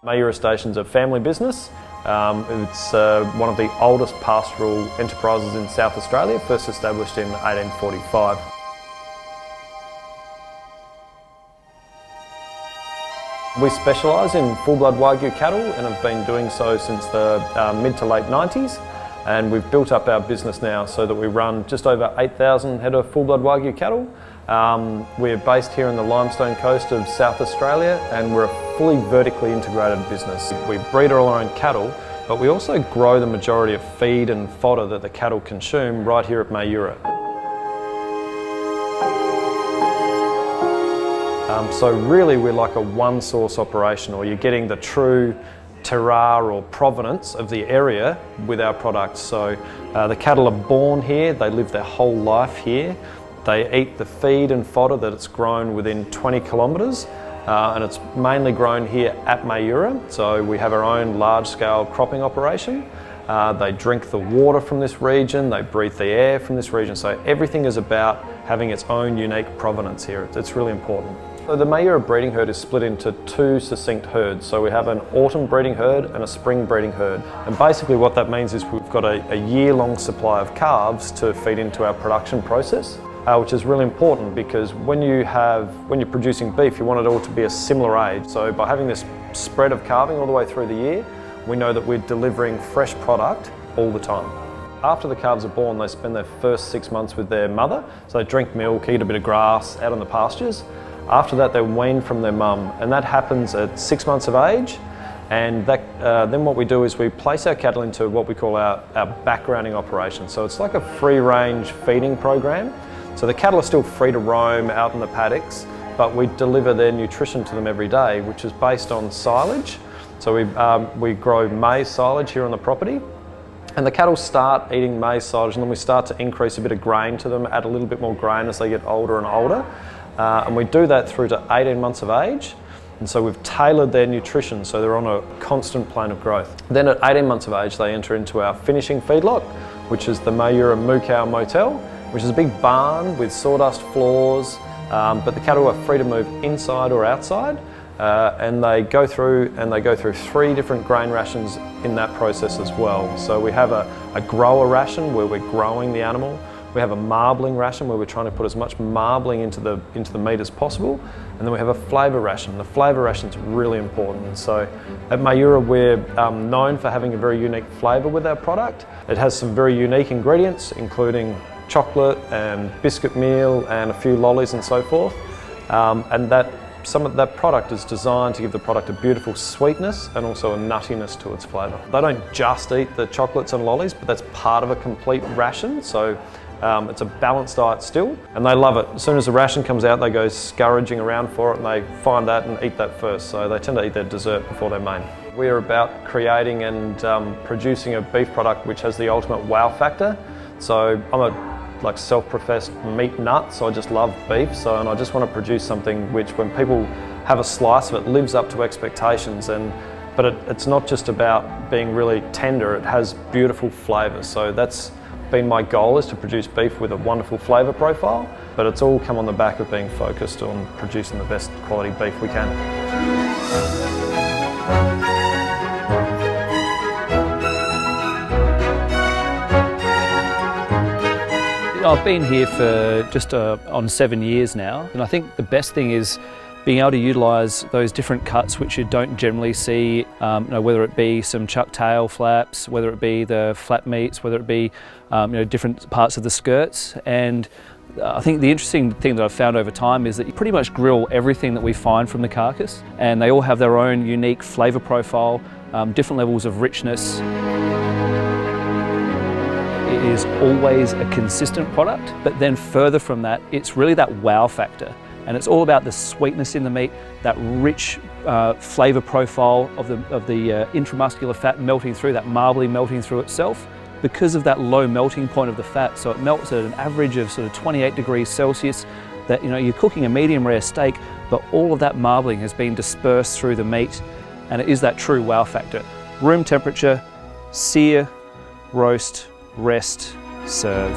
Mayura Station's a family business. It's one of the oldest pastoral enterprises in South Australia, first established in 1845. We specialise in full-blood Wagyu cattle and have been doing so since the mid to late 90s, and we've built up our business now so that we run just over 8,000 head of full-blood Wagyu cattle. We're based here in the Limestone coast of South Australia, and we're a fully vertically integrated business. We breed all our own cattle, but we also grow the majority of feed and fodder that the cattle consume right here at Mayura. So really we're like a one-source operation, or you're getting the true terroir or provenance of the area with our products. So the cattle are born here, they live their whole life here. They eat the feed and fodder that it's grown within 20 kilometres, and it's mainly grown here at Mayura. So we have our own large-scale cropping operation. They drink the water from this region, they breathe the air from this region. So everything is about having its own unique provenance here. It's really important. So the Mayura breeding herd is split into two succinct herds. So we have an autumn breeding herd and a spring breeding herd. And basically what that means is we've got a year-long supply of calves to feed into our production process. Which is really important because when you're producing beef, you want it all to be a similar age. So by having this spread of calving all the way through the year, we know that we're delivering fresh product all the time. After the calves are born, they spend their first 6 months with their mother. So they drink milk, eat a bit of grass out on the pastures. After that, they're weaned from their mum, and that happens at 6 months of age. And then what we do is we place our cattle into what we call our backgrounding operation. So it's like a free-range feeding program. So the cattle are still free to roam out in the paddocks, but we deliver their nutrition to them every day, which is based on silage. So we grow maize silage here on the property, and the cattle start eating maize silage, and then we start to increase a bit of grain to them, add a little bit more grain as they get older and older. And we do that through to 18 months of age. And so we've tailored their nutrition so they're on a constant plane of growth. Then at 18 months of age, they enter into our finishing feedlot, which is the Mayura Moo Cow Motel, which is a big barn with sawdust floors, but the cattle are free to move inside or outside. And they go through 3 different grain rations in that process as well. So we have a grower ration where we're growing the animal. We have a marbling ration where we're trying to put as much marbling into the meat as possible. And then we have a flavour ration. The flavour ration is really important. So at Mayura we're known for having a very unique flavour with our product. It has some very unique ingredients, including chocolate and biscuit meal and a few lollies and so forth. And some of that product is designed to give the product a beautiful sweetness and also a nuttiness to its flavour. They don't just eat the chocolates and lollies, but that's part of a complete ration. So it's a balanced diet still, and they love it. As soon as the ration comes out, they go scurrying around for it, and they find that and eat that first. So they tend to eat their dessert before their main. We're about creating and producing a beef product which has the ultimate wow factor. So I'm a self-professed meat nut, so I just love beef. And I just want to produce something which, when people have a slice of it, lives up to expectations. But it's not just about being really tender; it has beautiful flavour. So that's been my goal, is to produce beef with a wonderful flavour profile. But it's all come on the back of being focused on producing the best quality beef we can. I've been here for just on 7 years now, and I think the best thing is being able to utilise those different cuts which you don't generally see, whether it be some chuck tail flaps, whether it be the flap meats, whether it be different parts of the skirts. And I think the interesting thing that I've found over time is that you pretty much grill everything that we find from the carcass, and they all have their own unique flavour profile, different levels of richness. It is always a consistent product, but then further from that, it's really that wow factor. And it's all about the sweetness in the meat, that rich flavour profile of the intramuscular fat melting through, that marbling melting through itself, because of that low melting point of the fat. So it melts at an average of sort of 28 degrees Celsius. That, you're cooking a medium rare steak, but all of that marbling has been dispersed through the meat, and it is that true wow factor. Room temperature, sear, roast, rest, serve.